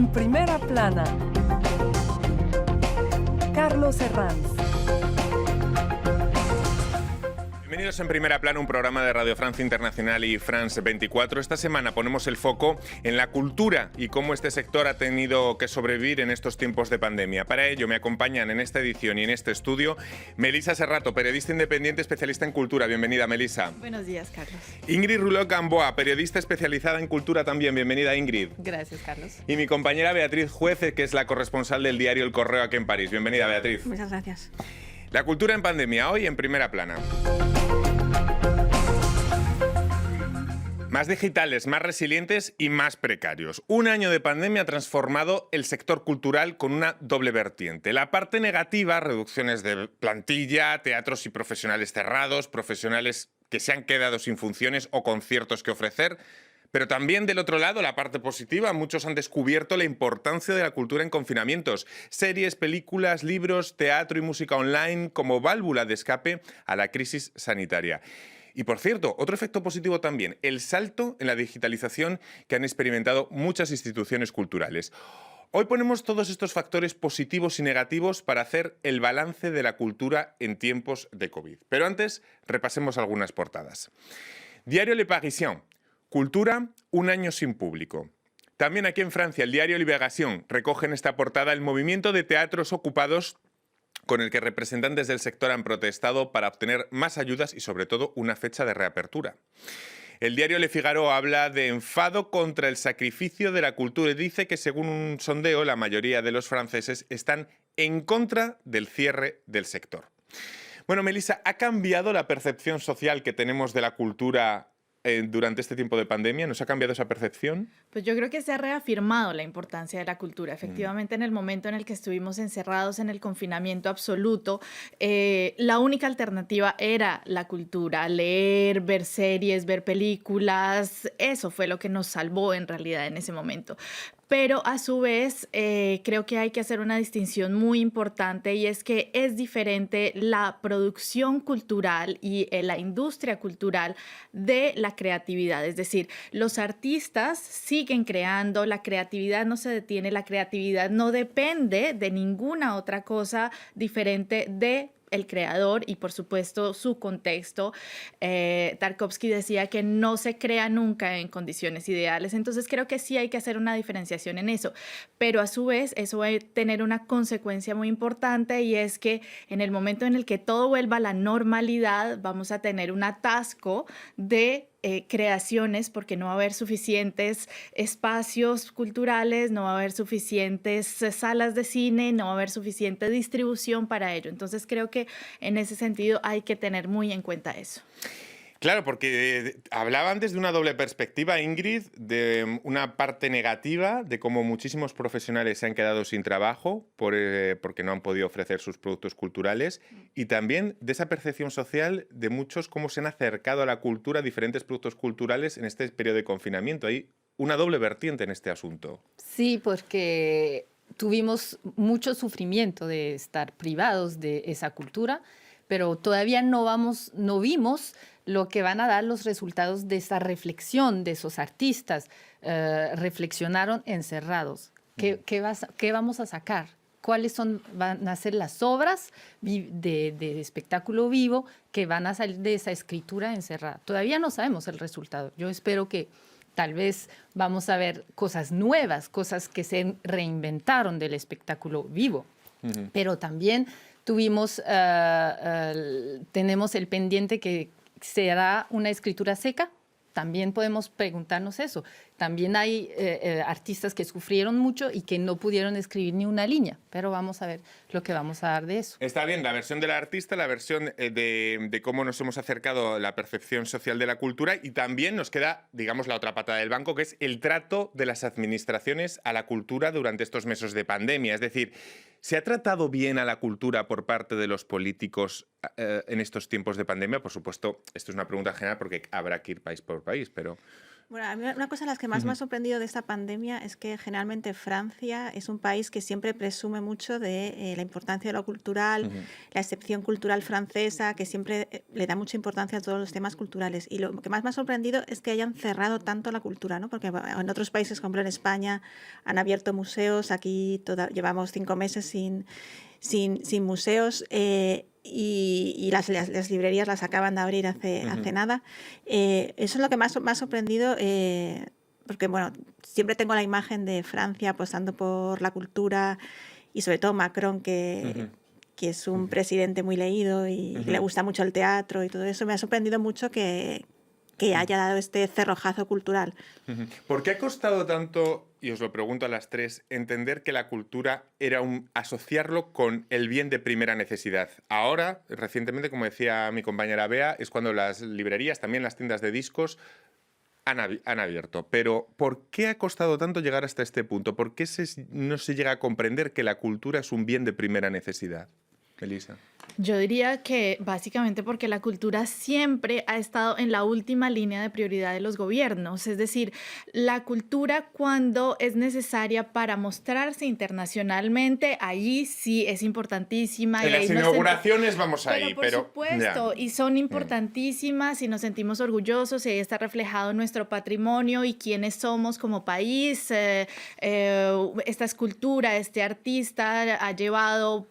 En primera plana, Carlos Herranz. Bienvenidos en Primera Plana, un programa de Radio Francia Internacional y France 24. Esta semana ponemos el foco en la cultura y cómo este sector ha tenido que sobrevivir en estos tiempos de pandemia. Para ello me acompañan en esta edición y en este estudio Melissa Serrato, periodista independiente especialista en cultura. Bienvenida, Melissa. Buenos días, Carlos. Ingrid Rouleau-Gamboa, periodista especializada en cultura también. Bienvenida, Ingrid. Gracias, Carlos. Y mi compañera Beatriz Juez, que es la corresponsal del diario El Correo aquí en París. Bienvenida, Beatriz. Muchas gracias. La cultura en pandemia, hoy en Primera Plana. Más digitales, más resilientes y más precarios. Un año de pandemia ha transformado el sector cultural con una doble vertiente. La parte negativa, reducciones de plantilla, teatros y profesionales cerrados, profesionales que se han quedado sin funciones o conciertos que ofrecer. Pero también del otro lado, la parte positiva, muchos han descubierto la importancia de la cultura en confinamientos. Series, películas, libros, teatro y música online como válvula de escape a la crisis sanitaria. Y por cierto, otro efecto positivo también, el salto en la digitalización que han experimentado muchas instituciones culturales. Hoy ponemos todos estos factores positivos y negativos para hacer el balance de la cultura en tiempos de COVID. Pero antes, repasemos algunas portadas. Diario Le Parisien. Cultura, un año sin público. También aquí en Francia, el diario Libération recoge en esta portada el movimiento de teatros ocupados con el que representantes del sector han protestado para obtener más ayudas y, sobre todo, una fecha de reapertura. El diario Le Figaro habla de enfado contra el sacrificio de la cultura y dice que, según un sondeo, la mayoría de los franceses están en contra del cierre del sector. Bueno, Melissa, ¿ha cambiado la percepción social que tenemos de la cultura durante este tiempo de pandemia? ¿Nos ha cambiado esa percepción? Pues yo creo que se ha reafirmado la importancia de la cultura. Efectivamente, en el momento en el que estuvimos encerrados en el confinamiento absoluto, la única alternativa era la cultura, leer, ver series, ver películas. Eso fue lo que nos salvó en realidad en ese momento. Pero a su vez creo que hay que hacer una distinción muy importante, y es que es diferente la producción cultural y la industria cultural de la creatividad. Es decir, los artistas siguen creando, la creatividad no se detiene, la creatividad no depende de ninguna otra cosa diferente de el creador y, por supuesto, su contexto. Tarkovsky decía que no se crea nunca en condiciones ideales, entonces creo que sí hay que hacer una diferenciación en eso, pero a su vez eso va a tener una consecuencia muy importante, y es que en el momento en el que todo vuelva a la normalidad vamos a tener un atasco de creaciones, porque no va a haber suficientes espacios culturales, no va a haber suficientes salas de cine, no va a haber suficiente distribución para ello. Entonces creo que en ese sentido hay que tener muy en cuenta eso. Claro, porque hablaba antes de una doble perspectiva, Ingrid, de una parte negativa, de cómo muchísimos profesionales se han quedado sin trabajo porque no han podido ofrecer sus productos culturales, y también de esa percepción social de muchos, cómo se han acercado a la cultura, a diferentes productos culturales en este periodo de confinamiento. Hay una doble vertiente en este asunto. Sí, porque tuvimos mucho sufrimiento de estar privados de esa cultura, pero todavía no vimos lo que van a dar los resultados de esa reflexión de esos artistas. Reflexionaron encerrados. ¿Qué vamos a sacar? ¿Cuáles van a ser las obras de espectáculo vivo que van a salir de esa escritura encerrada? Todavía no sabemos el resultado. Yo espero que tal vez vamos a ver cosas nuevas, cosas que se reinventaron del espectáculo vivo. Pero también tenemos el pendiente que será una escritura seca. También podemos preguntarnos eso. También hay artistas que sufrieron mucho y que no pudieron escribir ni una línea, pero vamos a ver lo que vamos a dar de eso. Está bien, la versión del artista, la versión de cómo nos hemos acercado a la percepción social de la cultura, y también nos queda, digamos, la otra pata del banco, que es el trato de las administraciones a la cultura durante estos meses de pandemia. Es decir, ¿se ha tratado bien a la cultura por parte de los políticos en estos tiempos de pandemia? Por supuesto, esto es una pregunta general porque habrá que ir país por país, pero Bueno, a mí una cosa de las que más me ha sorprendido de esta pandemia es que generalmente Francia es un país que siempre presume mucho de la importancia de lo cultural, la excepción cultural francesa, que siempre le da mucha importancia a todos los temas culturales. Y lo que más me ha sorprendido es que hayan cerrado tanto la cultura, ¿no? Porque en otros países, como en España, han abierto museos, aquí llevamos 5 meses sin museos. Y las librerías las acaban de abrir hace nada. Eso es lo que más me ha sorprendido, porque bueno, siempre tengo la imagen de Francia apostando por la cultura y sobre todo Macron, que es un presidente muy leído y le gusta mucho el teatro y todo eso. Me ha sorprendido mucho que haya dado este cerrojazo cultural. ¿Por qué ha costado tanto, y os lo pregunto a las tres, entender que la cultura era asociarlo con el bien de primera necesidad? Ahora, recientemente, como decía mi compañera Bea, es cuando las librerías, también las tiendas de discos, han abierto. Pero ¿por qué ha costado tanto llegar hasta este punto? ¿Por qué no se llega a comprender que la cultura es un bien de primera necesidad? Elisa. Yo diría que básicamente porque la cultura siempre ha estado en la última línea de prioridad de los gobiernos. Es decir, la cultura cuando es necesaria para mostrarse internacionalmente, ahí sí es importantísima. En las inauguraciones vamos ahí, pero por supuesto, y son importantísimas y nos sentimos orgullosos y ahí está reflejado nuestro patrimonio y quiénes somos como país. Esta escultura, este artista ha llevado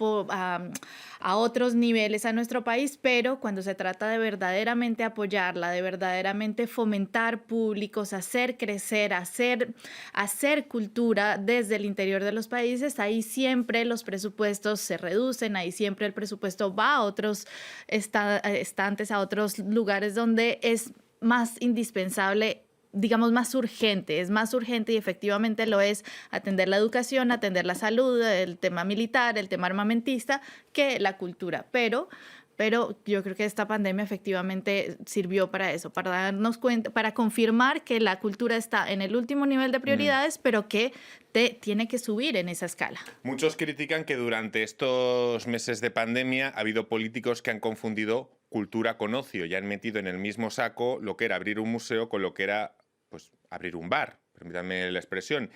a otros niveles a nuestro país, pero cuando se trata de verdaderamente apoyarla, de verdaderamente fomentar públicos, hacer crecer, hacer cultura desde el interior de los países, ahí siempre los presupuestos se reducen, ahí siempre el presupuesto va a otros estantes, a otros lugares donde es más indispensable, digamos, es más urgente y efectivamente lo es atender la educación, atender la salud, el tema militar, el tema armamentista, que la cultura. Pero yo creo que esta pandemia efectivamente sirvió para eso, para darnos cuenta, para confirmar que la cultura está en el último nivel de prioridades, pero que tiene que subir en esa escala. Muchos critican que durante estos meses de pandemia ha habido políticos que han confundido cultura con ocio y han metido en el mismo saco lo que era abrir un museo con lo que era pues abrir un bar, permítanme la expresión.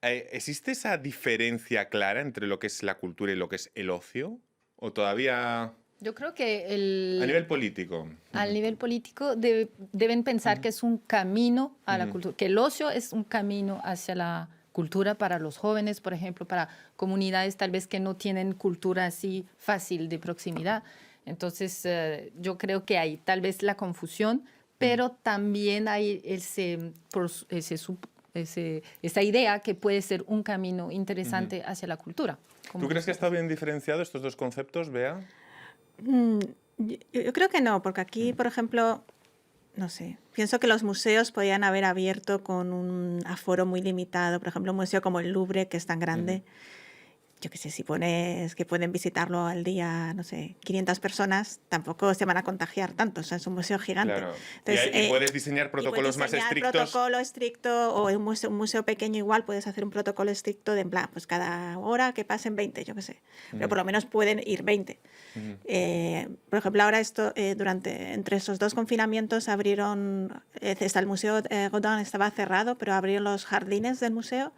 ¿Existe esa diferencia clara entre lo que es la cultura y lo que es el ocio? ¿O todavía...? Yo creo que a nivel político. Al nivel político deben pensar que es un camino a la cultura, que el ocio es un camino hacia la cultura para los jóvenes, por ejemplo, para comunidades tal vez que no tienen cultura así fácil de proximidad. Entonces, yo creo que hay tal vez la confusión, pero también hay esa idea que puede ser un camino interesante hacia la cultura. ¿Tú crees que está bien diferenciado estos dos conceptos, Bea? Yo creo que no, porque aquí, por ejemplo, no sé, pienso que los museos podían haber abierto con un aforo muy limitado. Por ejemplo, un museo como el Louvre, que es tan grande, yo qué sé, si pones que pueden visitarlo al día, no sé, 500 personas, tampoco se van a contagiar tanto. O sea, es un museo gigante. Claro. Entonces, y puedes diseñar protocolos más estrictos. Protocolo estricto, o un museo pequeño igual, puedes hacer un protocolo estricto de en plan, pues cada hora que pasen 20, yo qué sé. Pero por lo menos pueden ir 20. Por ejemplo, ahora entre esos dos confinamientos abrieron, el museo Rodin estaba cerrado, pero abrieron los jardines del museo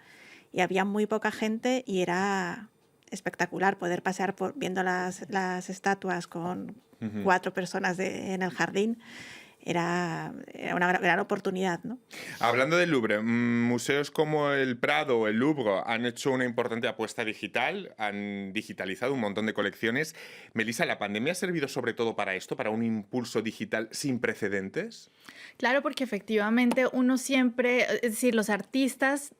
y había muy poca gente y era espectacular poder pasear viendo las estatuas con 4 personas en el jardín. Era una gran oportunidad, ¿no? Hablando del Louvre, museos como el Prado o el Louvre han hecho una importante apuesta digital, han digitalizado un montón de colecciones. Melissa, ¿la pandemia ha servido sobre todo para esto, para un impulso digital sin precedentes? Claro, porque efectivamente uno siempre, es decir, los artistas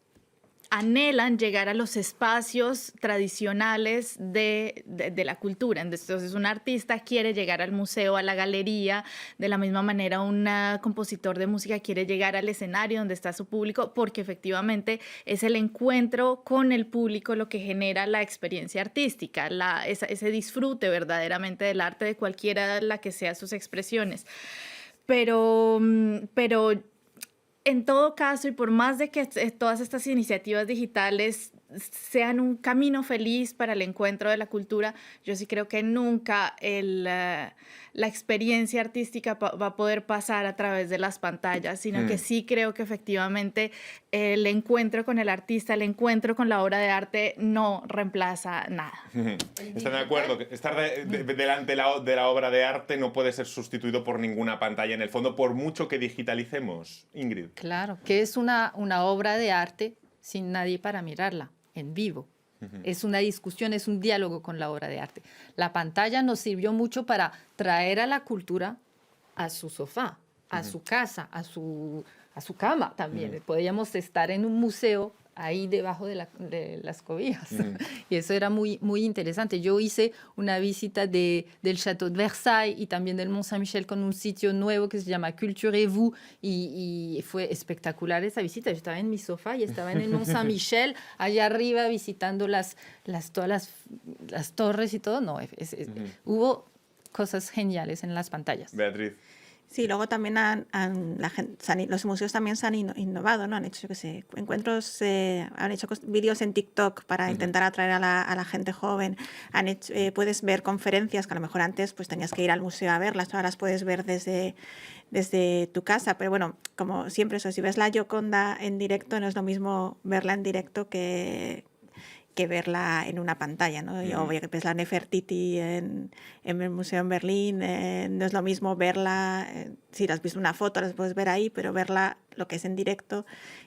anhelan llegar a los espacios tradicionales de la cultura. Entonces, un artista quiere llegar al museo, a la galería, de la misma manera un compositor de música quiere llegar al escenario donde está su público, porque efectivamente es el encuentro con el público lo que genera la experiencia artística, ese disfrute verdaderamente del arte de cualquiera la que sea sus expresiones. Pero en todo caso, y por más de que todas estas iniciativas digitales sean un camino feliz para el encuentro de la cultura, yo sí creo que nunca la experiencia artística va a poder pasar a través de las pantallas, sino que sí creo que efectivamente el encuentro con el artista, el encuentro con la obra de arte no reemplaza nada. ¿Están de acuerdo? Estar delante de la obra de arte no puede ser sustituido por ninguna pantalla, en el fondo, por mucho que digitalicemos, Ingrid. Claro, que es una obra de arte sin nadie para mirarla, en vivo. Es una discusión, es un diálogo con la obra de arte. La pantalla nos sirvió mucho para traer a la cultura a su sofá, a su casa, a su cama también. Podíamos estar en un museo ahí debajo de las cobijas. Y eso era muy, muy interesante. Yo hice una visita del Château de Versailles y también del Mont Saint-Michel con un sitio nuevo que se llama Culturez-vous y fue espectacular esa visita. Yo estaba en mi sofá y estaba en el Mont Saint-Michel, allá arriba visitando todas las torres y todo. No, hubo cosas geniales en las pantallas. Beatriz. Sí, luego también los museos también se han innovado, ¿no? Han hecho, yo qué sé, encuentros, han hecho vídeos en TikTok para intentar atraer a la gente joven. Puedes ver conferencias que a lo mejor antes pues tenías que ir al museo a verlas, ahora las puedes ver desde tu casa. Pero bueno, como siempre, eso, si ves la Gioconda en directo, no es lo mismo verla en directo que verla en una pantalla, ¿no? O que ves la Nefertiti en el museo en Berlín, no es lo mismo verla, si la has visto una foto, las puedes ver ahí, pero verla lo que es en directo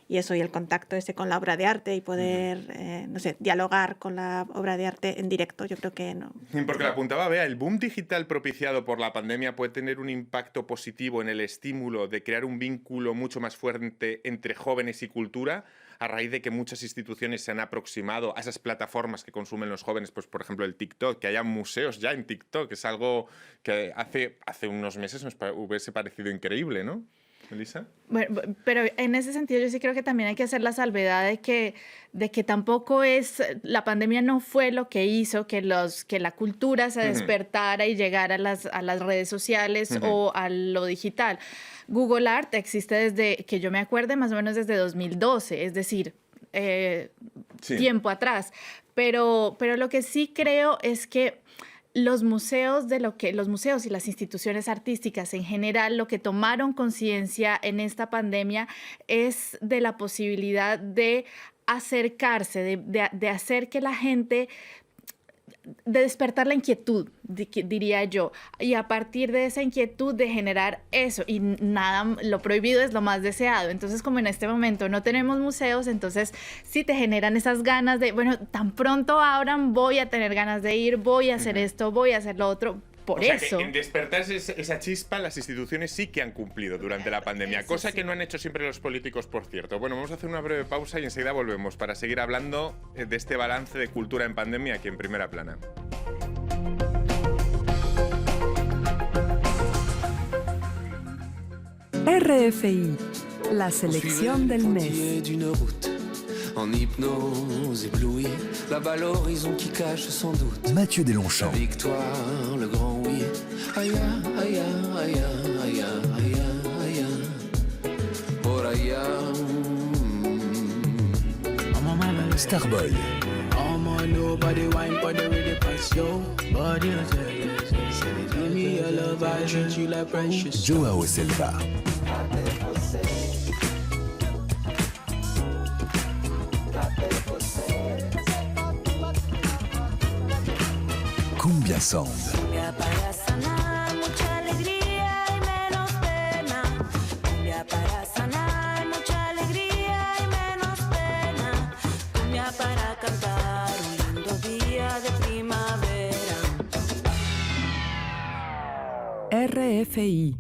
y eso, y el contacto ese con la obra de arte y poder, no sé, dialogar con la obra de arte en directo, yo creo que no. Porque lo apuntaba Bea, el boom digital propiciado por la pandemia puede tener un impacto positivo en el estímulo de crear un vínculo mucho más fuerte entre jóvenes y cultura, a raíz de que muchas instituciones se han aproximado a esas plataformas que consumen los jóvenes, pues por ejemplo el TikTok, que haya museos ya en TikTok, es algo que hace unos meses nos hubiese parecido increíble, ¿no? ¿Elisa? Bueno, pero en ese sentido yo sí creo que también hay que hacer la salvedad de que tampoco la pandemia no fue lo que hizo que la cultura se despertara y llegara a las redes sociales o a lo digital. Google Art existe desde que yo me acuerde, más o menos desde 2012, es decir, tiempo atrás. Pero lo que sí creo es que los museos y las instituciones artísticas en general, lo que tomaron conciencia en esta pandemia es de la posibilidad de acercarse, de hacer que la gente, de despertar la inquietud, diría yo, y a partir de esa inquietud de generar eso, y nada, lo prohibido es lo más deseado. Entonces, como en este momento no tenemos museos, entonces sí te generan esas ganas de, bueno, tan pronto abran, voy a tener ganas de ir, voy a hacer esto, voy a hacer lo otro. Por eso. Que en despertar esa chispa, las instituciones sí que han cumplido durante la pandemia, Eso cosa sí. que no han hecho siempre los políticos, por cierto. Bueno, vamos a hacer una breve pausa y enseguida volvemos para seguir hablando de este balance de cultura en pandemia aquí en Primera Plana. RFI, la selección del mes. En hypnose ébloui, là-bas l'horizon qui cache sans doute Mathieu Deslongchamps. la victoire, le grand oui. Aïe, aïe, aïe, aïe, aïe, aïe, por allá. Starboy. Nobody wine for the really pass yo. Body give me your love, I treat you like precious. Joao Selva. Cumbia Sound. Para sanar mucha alegría y menos pena. Cumbia para sanar mucha alegría y menos pena. Cumbia para cantar un lindo día de primavera. RFI.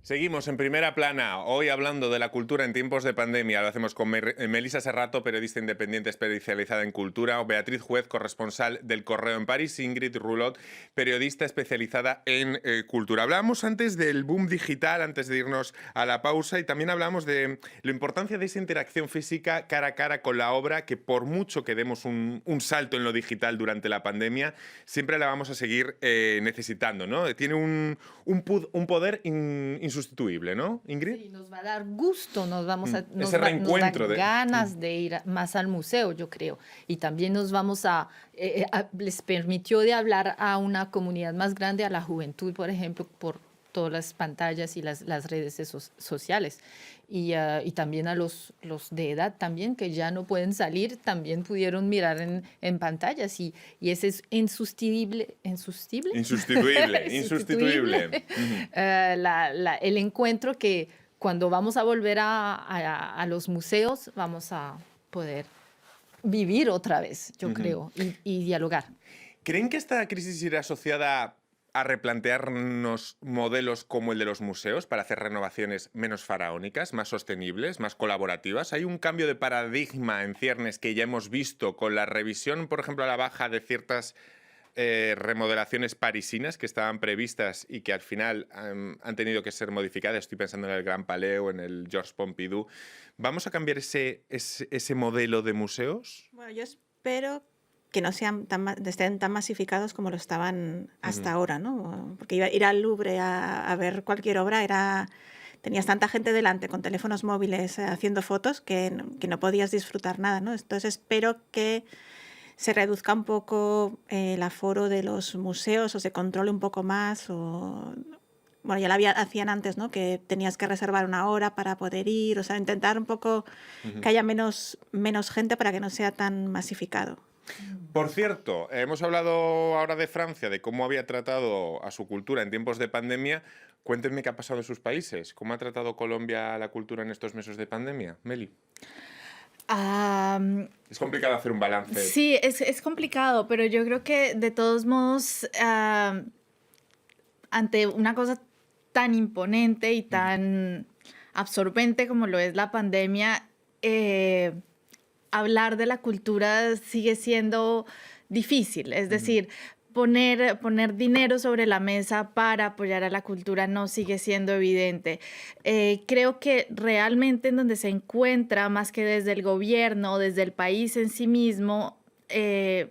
Seguimos en Primera Plana, hoy hablando de la cultura en tiempos de pandemia. Lo hacemos con Melissa Serrato, periodista independiente especializada en cultura, o Beatriz Juez, corresponsal del Correo en París, Ingrid Rulot, periodista especializada en cultura. Hablábamos antes del boom digital, antes de irnos a la pausa, y también hablamos de la importancia de esa interacción física cara a cara con la obra, que por mucho que demos un salto en lo digital durante la pandemia, siempre la vamos a seguir necesitando, ¿no? Tiene un poder insoslayable insustituible, ¿no, Ingrid? Sí, nos va a dar gusto, nos vamos a Ese reencuentro nos dan ganas de ir más al museo, yo creo. Y también nos vamos les permitió de hablar a una comunidad más grande, a la juventud, por ejemplo, por todas las pantallas y las redes sociales. Y también a los de edad también, que ya no pueden salir, también pudieron mirar en pantallas. Y ese es insustituible. El encuentro que cuando vamos a volver a los museos, vamos a poder vivir otra vez, yo creo, y dialogar. ¿Creen que esta crisis irá asociada a replantearnos modelos como el de los museos para hacer renovaciones menos faraónicas, más sostenibles, más colaborativas? Hay un cambio de paradigma en ciernes que ya hemos visto con la revisión, por ejemplo, a la baja de ciertas remodelaciones parisinas que estaban previstas y que al final han tenido que ser modificadas. Estoy pensando en el Gran Palais o en el Georges Pompidou. ¿Vamos a cambiar ese modelo de museos? Bueno, yo espero que no estén tan masificados como lo estaban hasta ahora, ¿no? Porque ir al Louvre a ver cualquier obra tenías tanta gente delante con teléfonos móviles haciendo fotos que no podías disfrutar nada, ¿no? Entonces espero que se reduzca un poco el aforo de los museos o se controle un poco más bueno, ya lo hacían antes, ¿no? Que tenías que reservar una hora para poder ir, o sea, intentar un poco que haya menos gente para que no sea tan masificado. Por cierto, hemos hablado ahora de Francia, de cómo había tratado a su cultura en tiempos de pandemia. Cuéntenme qué ha pasado en sus países. ¿Cómo ha tratado Colombia la cultura en estos meses de pandemia? Meli. Es complicado hacer un balance. Sí, es complicado, pero yo creo que de todos modos, ante una cosa tan imponente y tan absorbente como lo es la pandemia, hablar de la cultura sigue siendo difícil. Es decir, poner dinero sobre la mesa para apoyar a la cultura no sigue siendo evidente. Creo que realmente en donde se encuentra, más que desde el gobierno, desde el país en sí mismo,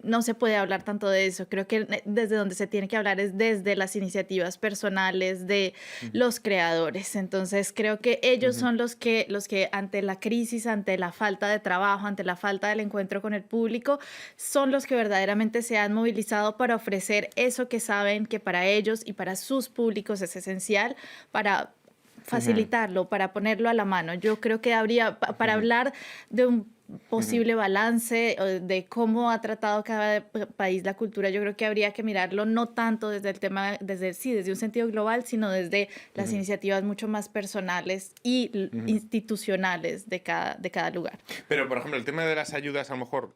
no se puede hablar tanto de eso. Creo que desde donde se tiene que hablar es desde las iniciativas personales de los creadores. Entonces creo que ellos son los que ante la crisis, ante la falta de trabajo, ante la falta del encuentro con el público, son los que verdaderamente se han movilizado para ofrecer eso que saben que para ellos y para sus públicos es esencial, para facilitarlo, para ponerlo a la mano. Yo creo que habría, para hablar de un posible balance de cómo ha tratado cada país la cultura, yo creo que habría que mirarlo no tanto desde el tema, desde un sentido global, sino desde las iniciativas mucho más personales y institucionales de cada lugar. Pero, por ejemplo, el tema de las ayudas, a lo mejor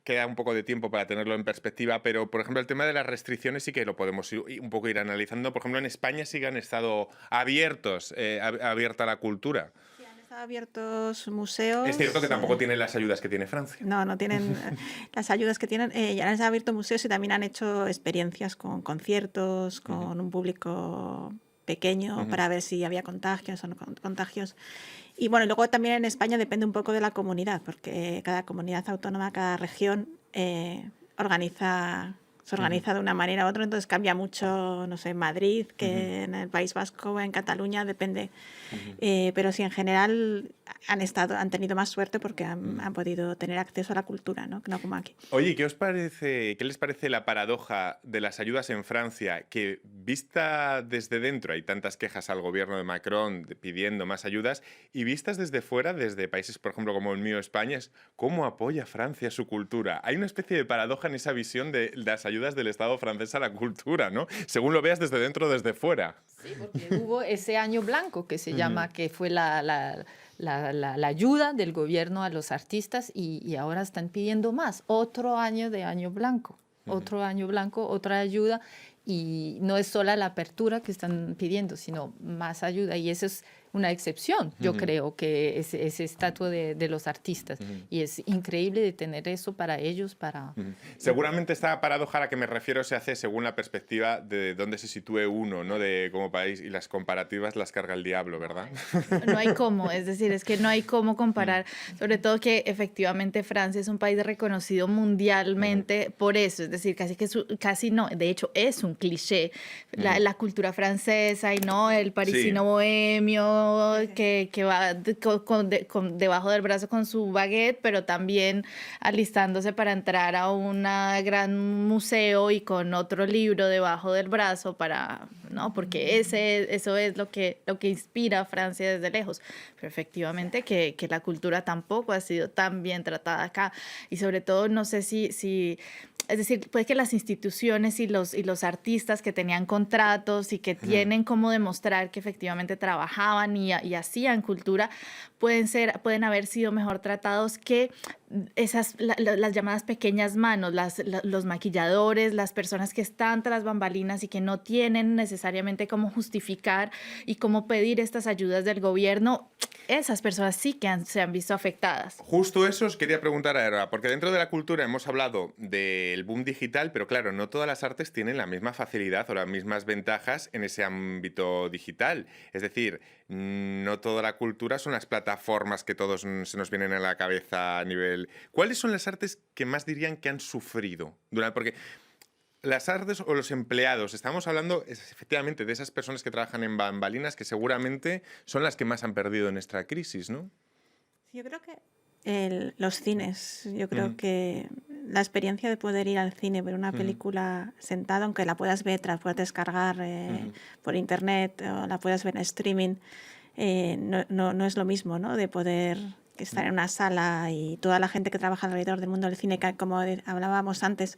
queda un poco de tiempo para tenerlo en perspectiva, pero, por ejemplo, el tema de las restricciones sí que lo podemos un poco ir analizando. Por ejemplo, en España sí que han estado abierta la cultura. Abiertos museos. Es cierto que tampoco tienen las ayudas que tiene Francia. No tienen las ayudas que tienen. Ya han abierto museos y también han hecho experiencias con conciertos, con un público pequeño para ver si había contagios o no contagios. Y bueno, luego también en España depende un poco de la comunidad, porque cada comunidad autónoma, cada región se organiza de una manera u otra, entonces cambia mucho, no sé, en Madrid, que en el País Vasco, en Cataluña, depende. Pero sí, en general han tenido más suerte porque han podido tener acceso a la cultura, ¿no? No como aquí. Oye, ¿qué les parece la paradoja de las ayudas en Francia? Que vista desde dentro, hay tantas quejas al gobierno de Macron pidiendo más ayudas, y vistas desde fuera, desde países, por ejemplo, como el mío, España, es cómo apoya Francia su cultura. Hay una especie de paradoja en esa visión de las ayudas del Estado francés a la cultura, ¿no? Según lo veas desde dentro o desde fuera. Sí, porque hubo ese año blanco que se llama, que fue la ayuda del gobierno a los artistas y ahora están pidiendo más. Otro año de año blanco, otro año blanco, otra ayuda. Y no es sola la apertura que están pidiendo, sino más ayuda. Y eso es una excepción, yo creo, que ese estatua de los artistas. Y es increíble de tener eso para ellos, para... Seguramente esta paradoja a la que me refiero se hace según la perspectiva de dónde se sitúe uno, ¿no? De como país, y las comparativas las carga el diablo, ¿verdad? No hay cómo, es decir, es que no hay cómo comparar, sobre todo que efectivamente Francia es un país reconocido mundialmente por eso, es decir, casi no, de hecho es un cliché, la cultura francesa y no el parisino bohemio que va debajo del brazo con su baguette, pero también alistándose para entrar a un gran museo y con otro libro debajo del brazo ¿no? Porque eso es lo que inspira a Francia desde lejos. Pero efectivamente que la cultura tampoco ha sido tan bien tratada acá. Y sobre todo, no sé si es decir, puede que las instituciones y los artistas que tenían contratos y que tienen cómo demostrar que efectivamente trabajaban y hacían cultura, pueden haber sido mejor tratados que las llamadas pequeñas manos, los maquilladores, las personas que están tras bambalinas y que no tienen necesariamente cómo justificar y cómo pedir estas ayudas del gobierno. Esas personas sí que se han visto afectadas. Justo eso os quería preguntar ahora, porque dentro de la cultura hemos hablado del boom digital, pero claro, no todas las artes tienen la misma facilidad o las mismas ventajas en ese ámbito digital. Es decir, no toda la cultura son las plataformas que todos se nos vienen a la cabeza a nivel... ¿Cuáles son las artes que más dirían que han sufrido? Porque las artes o los empleados, estamos hablando efectivamente de esas personas que trabajan en bambalinas que seguramente son las que más han perdido en esta crisis, ¿no? Yo creo que los cines, yo creo que la experiencia de poder ir al cine, ver una película sentado, aunque la puedas ver, la puedas descargar por internet o la puedas ver en streaming, no es lo mismo, ¿no? De poder estar en una sala y toda la gente que trabaja alrededor del mundo del cine, que como hablábamos antes,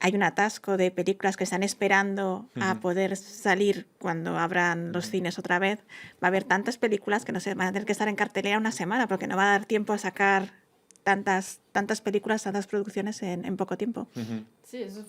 hay un atasco de películas que están esperando a poder salir cuando abran los cines otra vez. Va a haber tantas películas que no sé, van a tener que estar en cartelera una semana porque no va a dar tiempo a sacar tantas películas, tantas producciones en poco tiempo. Sí, eso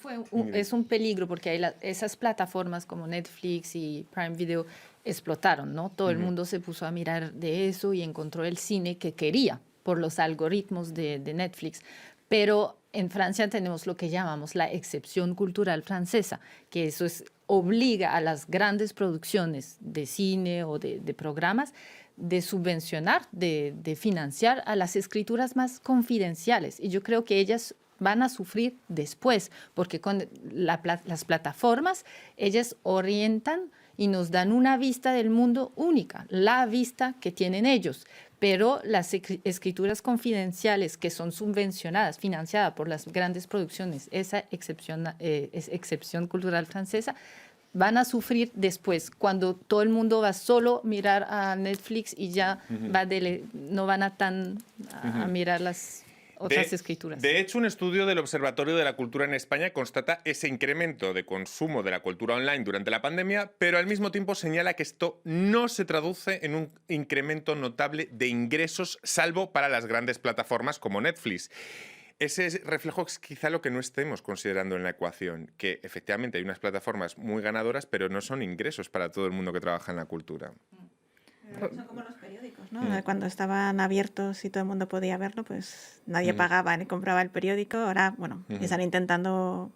es un peligro porque hay esas plataformas como Netflix y Prime Video explotaron, ¿no? Todo el mundo se puso a mirar de eso y encontró el cine que quería por los algoritmos de Netflix. Pero en Francia tenemos lo que llamamos la excepción cultural francesa, que eso obliga a las grandes producciones de cine o de programas de subvencionar, de financiar a las escrituras más confidenciales. Y yo creo que ellas van a sufrir después, porque con las plataformas, ellas orientan y nos dan una vista del mundo única, la vista que tienen ellos. Pero las escrituras confidenciales que son subvencionadas, financiadas por las grandes producciones, esa excepción cultural francesa, van a sufrir después, cuando todo el mundo va solo a mirar a Netflix y ya no van a mirar las otras escrituras. De hecho, un estudio del Observatorio de la Cultura en España constata ese incremento de consumo de la cultura online durante la pandemia, pero al mismo tiempo señala que esto no se traduce en un incremento notable de ingresos, salvo para las grandes plataformas como Netflix. Ese reflejo es quizá lo que no estemos considerando en la ecuación, que efectivamente hay unas plataformas muy ganadoras, pero no son ingresos para todo el mundo que trabaja en la cultura. Son como los periódicos, ¿no? Cuando estaban abiertos y todo el mundo podía verlo, pues nadie pagaba ni compraba el periódico. Ahora, bueno, están intentando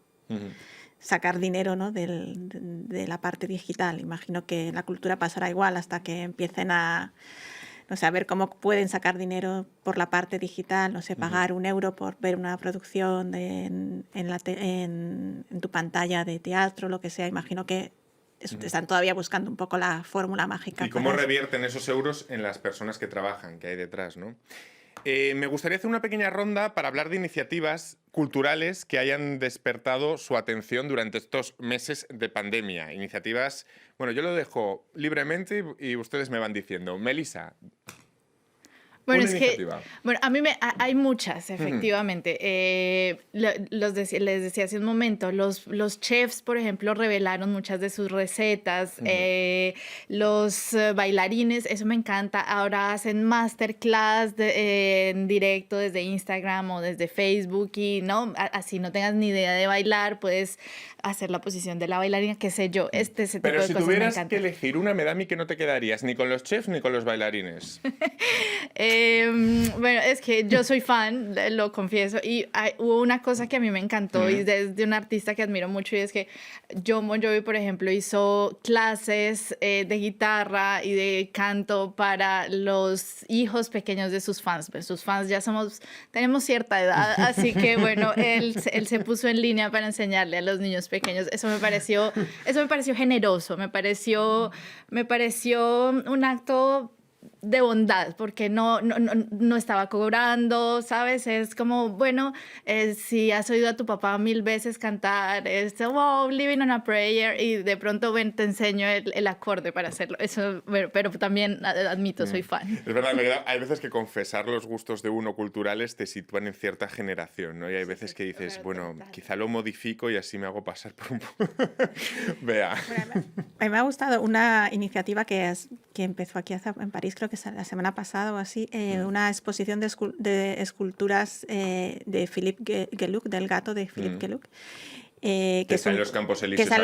sacar dinero, ¿no? de la parte digital. Imagino que la cultura pasará igual hasta que empiecen a ver cómo pueden sacar dinero por la parte digital, no sé, pagar €1 por ver una producción en tu pantalla de teatro, lo que sea. Imagino que están todavía buscando un poco la fórmula mágica. ¿Y cómo revierten esos euros en las personas que trabajan, que hay detrás, ¿no? Me gustaría hacer una pequeña ronda para hablar de iniciativas culturales que hayan despertado su atención durante estos meses de pandemia. Iniciativas, bueno, yo lo dejo libremente y ustedes me van diciendo. Melissa. Bueno, Una es iniciativa. que, bueno, a mí hay muchas, efectivamente. Les decía hace un momento, los chefs, por ejemplo, revelaron muchas de sus recetas. Los bailarines, eso me encanta. Ahora hacen masterclass en directo desde Instagram o desde Facebook y no, así no tengas ni idea de bailar, puedes hacer la posición de la bailarina, qué sé yo. Ese tipo Pero de si cosas me tuvieras encantan. que elegir una, me da a mí que no te quedarías ni con los chefs ni con los bailarines. Bueno, es que yo soy fan, lo confieso, y hubo una cosa que a mí me encantó y de un artista que admiro mucho y es que Jon Bon Jovi, por ejemplo, hizo clases de guitarra y de canto para los hijos pequeños de sus fans. Pues sus fans ya tenemos cierta edad, así que bueno, él se puso en línea para enseñarle a los niños pequeños. Eso me pareció generoso, me pareció un acto de bondad, porque no estaba cobrando, ¿sabes? Es como, bueno, si has oído a tu papá 1000 veces cantar, wow, living on a prayer, y de pronto ven, te enseño el acorde para hacerlo. Eso, pero también admito, soy fan. Es verdad, hay veces que confesar los gustos de uno culturales te sitúan en cierta generación, ¿no? Y hay veces que dices, bueno, quizá lo modifico y así me hago pasar por un poco. Vea. A mí me ha gustado una iniciativa que empezó aquí en París, creo que es la semana pasada o así, una exposición de esculturas de Philippe Geluc, del gato de Philippe Geluc. Que está en los Campos Elíseos. Que está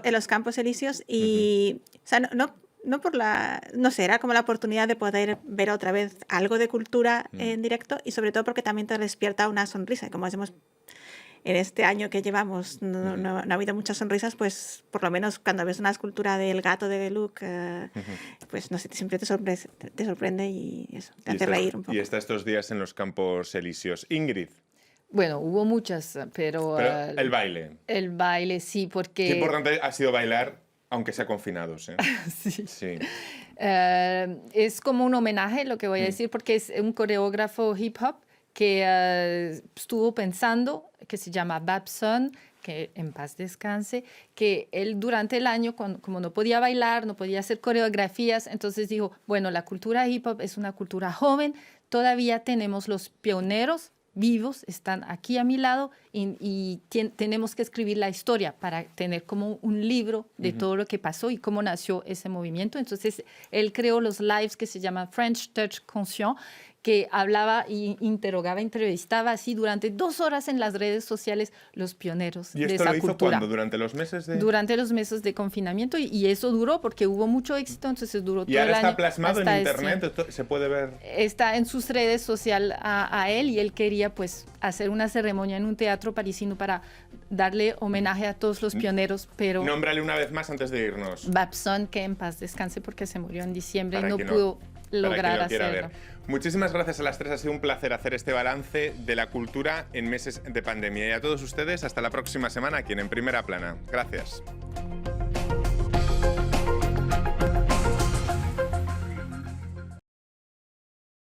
en los Campos Elíseos y, o sea, no sé, era como la oportunidad de poder ver otra vez algo de cultura en directo y sobre todo porque también te despierta una sonrisa. Y como hacemos en este año que llevamos, no ha habido muchas sonrisas, pues por lo menos cuando ves una escultura del gato de Geluc, pues no sé, siempre te sorprende y eso, te hace reír un poco. Y está estos días en los Campos Elíseos. Ingrid. Bueno, hubo muchas, pero el baile. El baile, sí, porque... Qué importante ha sido bailar, aunque sea confinados, ¿eh? Sí. Es como un homenaje, lo que voy a decir, porque es un coreógrafo hip hop que estuvo pensando, que se llama Babson, que en paz descanse, que él durante el año, como no podía bailar, no podía hacer coreografías, entonces dijo, bueno, la cultura hip hop es una cultura joven, todavía tenemos los pioneros vivos, están aquí a mi lado y tenemos que escribir la historia para tener como un libro de todo lo que pasó y cómo nació ese movimiento. Entonces, él creó los lives que se llaman French Touch Conscient, que hablaba y entrevistaba así durante 2 horas en las redes sociales los pioneros de esa cultura. ¿Y esto lo hizo cuándo? ¿Durante los meses de...? Durante los meses de confinamiento y eso duró porque hubo mucho éxito, entonces duró todo el año. ¿Y ahora está plasmado en internet? Sí. ¿Se puede ver? Está en sus redes sociales a él y él quería pues hacer una ceremonia en un teatro parisino para darle homenaje a todos los pioneros, pero... Nómbrale una vez más antes de irnos. Babson, que en paz descanse porque se murió en diciembre Para y no quien pudo lograr hacerlo. Ver. Muchísimas gracias a las tres, ha sido un placer hacer este balance de la cultura en meses de pandemia. Y a todos ustedes, hasta la próxima semana aquí en Primera Plana. Gracias.